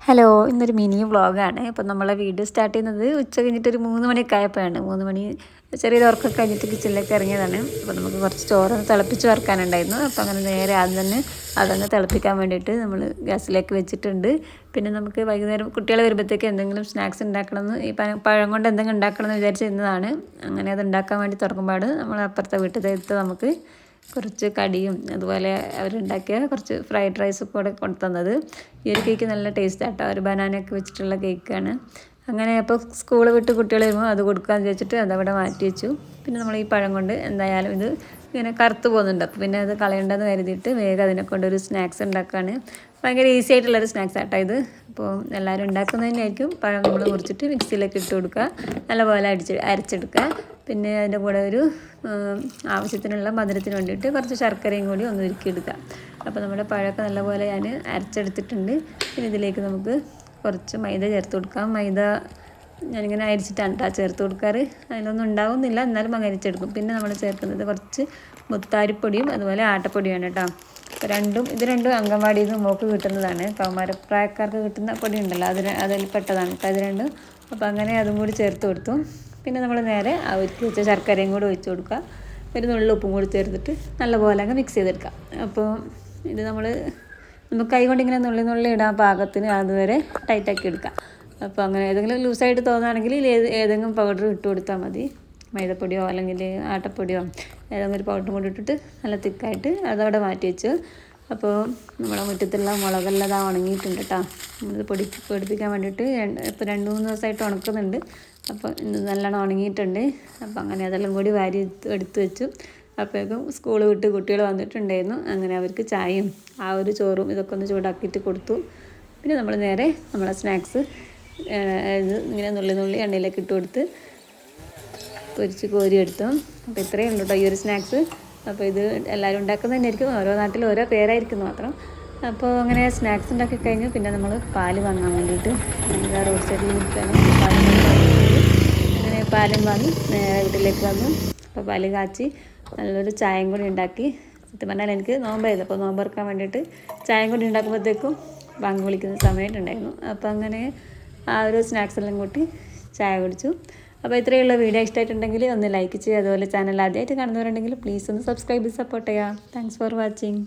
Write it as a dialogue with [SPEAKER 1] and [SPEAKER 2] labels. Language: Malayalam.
[SPEAKER 1] ഹലോ, ഇന്നൊരു മിനി വ്ളോഗാണ്. അപ്പോൾ നമ്മളെ വീഡിയോ സ്റ്റാർട്ട് ചെയ്യുന്നത് ഉച്ച കഴിഞ്ഞിട്ടൊരു 3 മണിയൊക്കെ ആയപ്പോഴാണ്. 3 മണി ചെറിയൊരു ഉറക്കൊക്കെ കഴിഞ്ഞിട്ട് കിച്ചണിലേക്ക് ഇറങ്ങിയതാണ്. അപ്പോൾ നമുക്ക് കുറച്ച് ചോറൊന്ന് തിളപ്പിച്ച് വറക്കാനുണ്ടായിരുന്നു. അപ്പോൾ അങ്ങനെ നേരെ ആദ്യം തന്നെ അതങ്ങ് തിളപ്പിക്കാൻ വേണ്ടിയിട്ട് നമ്മൾ ഗ്യാസിലേക്ക് വെച്ചിട്ടുണ്ട്. പിന്നെ നമുക്ക് വൈകുന്നേരം കുട്ടികൾ വരുമ്പോഴത്തേക്ക് എന്തെങ്കിലും സ്നാക്സ് ഉണ്ടാക്കണമെന്ന് ഈ പഴം കൊണ്ട് എന്തെങ്കിലും ഉണ്ടാക്കണമെന്ന് വിചാരിച്ചിരുന്നതാണ്. അങ്ങനെ അത് ഉണ്ടാക്കാൻ വേണ്ടി തുറക്കുമ്പോൾ നമ്മൾ അപ്പുറത്തെ വീട്ടിലെടുത്ത് നമുക്ക് കുറച്ച് കടിയും അതുപോലെ അവരുണ്ടാക്കിയ കുറച്ച് ഫ്രൈഡ് റൈസും കൂടെ കൊണ്ടു തന്നത്. ഈ ഒരു കേക്ക് നല്ല ടേസ്റ്റ് ആട്ടോ, ഒരു ബനാനയൊക്കെ വെച്ചിട്ടുള്ള കേക്കാണ്. അങ്ങനെ അപ്പോൾ സ്കൂൾ വിട്ട് കുട്ടികൾ വരുമ്പോൾ അത് കൊടുക്കാമെന്ന് വിചാരിച്ചിട്ട് അതവിടെ മാറ്റി വെച്ചു. പിന്നെ നമ്മൾ ഈ പഴം കൊണ്ട് എന്തായാലും ഇത് ഇങ്ങനെ കറുത്ത് പോകുന്നുണ്ട്, അപ്പോൾ പിന്നെ അത് കളയണ്ടെന്ന് കരുതിയിട്ട് വേഗം അതിനെ കൊണ്ടൊരു സ്നാക്സ് ഉണ്ടാക്കുകയാണ്. ഭയങ്കര ഈസി ആയിട്ടുള്ളൊരു സ്നാക്സ് ആട്ടോ ഇത്. അപ്പോൾ എല്ലാവരും ഉണ്ടാക്കുന്നത് തന്നെയായിരിക്കും. പഴം നമ്മൾ മുറിച്ചിട്ട് മിക്സിയിലേക്ക് ഇട്ട് കൊടുക്കുക, നല്ലപോലെ അരച്ചെടുക്കുക. പിന്നെ അതിൻ്റെ കൂടെ ഒരു ആവശ്യത്തിനുള്ള മധുരത്തിന് വേണ്ടിയിട്ട് കുറച്ച് ശർക്കരയും കൂടി ഒന്ന് ഉരുക്കിയെടുക്കുക. അപ്പോൾ നമ്മുടെ പഴമൊക്കെ നല്ലപോലെ ഞാൻ അരച്ചെടുത്തിട്ടുണ്ട്. പിന്നെ ഇതിലേക്ക് നമുക്ക് കുറച്ച് മൈദ ചേർത്ത് കൊടുക്കാം. മൈദ ഞാനിങ്ങനെ അരിച്ചിട്ടാണ് കേട്ടോ ചേർത്ത് കൊടുക്കാറ്. അതിനൊന്നും ഉണ്ടാവുന്നില്ല, എന്നാലും അങ്ങ് അരിച്ചെടുക്കും. പിന്നെ നമ്മൾ ചേർക്കുന്നത് കുറച്ച് മുത്താരിപ്പൊടിയും അതുപോലെ ആട്ടപ്പൊടിയാണ് കേട്ടോ. ഇത് രണ്ടും അംഗൻവാടിയിൽ നിന്ന് മോൾക്ക് കിട്ടുന്നതാണ്. കൗമാരപ്രായക്കാർക്ക് കിട്ടുന്ന പൊടി ഉണ്ടല്ലോ, അതിൽ പെട്ടതാണ് കേട്ടോ ഇത് രണ്ടും. അപ്പോൾ അങ്ങനെ അതും കൂടി ചേർത്ത് കൊടുത്തു. പിന്നെ നമ്മൾ നേരെ ആ ഉരുക്കി വെച്ച ശർക്കരയും കൂടി ഒഴിച്ച് കൊടുക്കുക. ഒരു നുള്ളി ഉപ്പും കൂടി ചേർത്തിട്ട് നല്ലപോലെ അങ്ങ് മിക്സ് ചെയ്തെടുക്കാം. അപ്പോൾ ഇത് നമുക്ക് കൈ കൊണ്ട് ഇങ്ങനെ നുള്ളി ഇടാൻ പാകത്തിന് അതുവരെ ടൈറ്റാക്കി എടുക്കാം. അപ്പോൾ അങ്ങനെ ഏതെങ്കിലും ലൂസായിട്ട് തോന്നുകയാണെങ്കിൽ ഏതെങ്കിലും പൗഡർ ഇട്ട് കൊടുത്താൽ മതി. മൈദപ്പൊടിയോ അല്ലെങ്കിൽ ആട്ടപ്പൊടിയോ ഏതെങ്കിലും ഒരു പൗഡറും കൂടി ഇട്ടിട്ട് നല്ല തിക്കായിട്ട് അതവിടെ മാറ്റി വെച്ചു. അപ്പോൾ നമ്മളെ മുറ്റത്തുള്ള മുളകെല്ലാം ഉണങ്ങിയിട്ടുണ്ട് കേട്ടോ. നമ്മളിത് പൊടിപ്പിക്കാൻ വേണ്ടിയിട്ട് ഇപ്പോൾ 2-3 ദിവസമായിട്ട് ഉണക്കുന്നുണ്ട്. അപ്പോൾ ഇന്ന് നല്ലോണം ഉണങ്ങിയിട്ടുണ്ട്. അപ്പോൾ അങ്ങനെ അതെല്ലാം കൂടി വാരി എടുത്ത് വെച്ചു. അപ്പോഴേക്കും സ്കൂൾ വിട്ട് കുട്ടികൾ വന്നിട്ടുണ്ടായിരുന്നു. അങ്ങനെ അവർക്ക് ചായയും ആ ഒരു ചോറും ഇതൊക്കെ ഒന്ന് ചൂടാക്കിയിട്ട് കൊടുത്തു. പിന്നെ നമ്മൾ നേരെ നമ്മളെ സ്നാക്സ് ഇങ്ങനെ നുള്ളി എണ്ണയിലേക്ക് ഇട്ട് കൊടുത്ത് പൊരിച്ച് കോരി എടുത്തു. അപ്പോൾ ഇത്രയേ ഉള്ളൂ കേട്ടോ ഈ ഒരു സ്നാക്സ്. അപ്പോൾ ഇത് എല്ലാവരും ഉണ്ടാക്കുന്നത് തന്നെയായിരിക്കും, ഓരോ നാട്ടിലും ഓരോ പേരായിരിക്കും മാത്രം. അപ്പോൾ അങ്ങനെ സ്നാക്സ് ഉണ്ടാക്കി കഴിഞ്ഞു. പിന്നെ നമ്മൾ പാല് വാങ്ങാൻ വേണ്ടിയിട്ട് റോഡ് സൈഡിൽ നിൽക്കുകയാണ്. അങ്ങനെ പാലും വാങ്ങി നേരെ വീട്ടിലേക്ക് വന്നു. അപ്പോൾ പാല് കാച്ചി നല്ലൊരു ചായയും കൂടി ഉണ്ടാക്കി. സത്യം പറഞ്ഞാൽ എനിക്ക് നോമ്പായിരുന്നു. അപ്പോൾ നോമ്പ് തുറക്കാൻ വേണ്ടിയിട്ട് ചായയും കൂടി ഉണ്ടാക്കുമ്പോഴത്തേക്കും ബാങ്ക് വിളിക്കുന്ന സമയമായിട്ടുണ്ടായിരുന്നു. അപ്പോൾ അങ്ങനെ ആ ഒരു സ്നാക്സ് എല്ലാം കൂട്ടി ചായ കുടിച്ചു. അപ്പോൾ ഇത്രയുള്ള വീഡിയോ ഇഷ്ടമായിട്ടുണ്ടെങ്കിൽ ഒന്ന് ലൈക്ക് ചെയ്യുക. അതുപോലെ ചാനൽ ആദ്യമായിട്ട് കാണുന്നവരുണ്ടെങ്കിൽ പ്ലീസ് ഒന്ന് സബ്സ്ക്രൈബ് ചെയ്ത് സപ്പോർട്ട് ചെയ്യുക. Thanks for watching.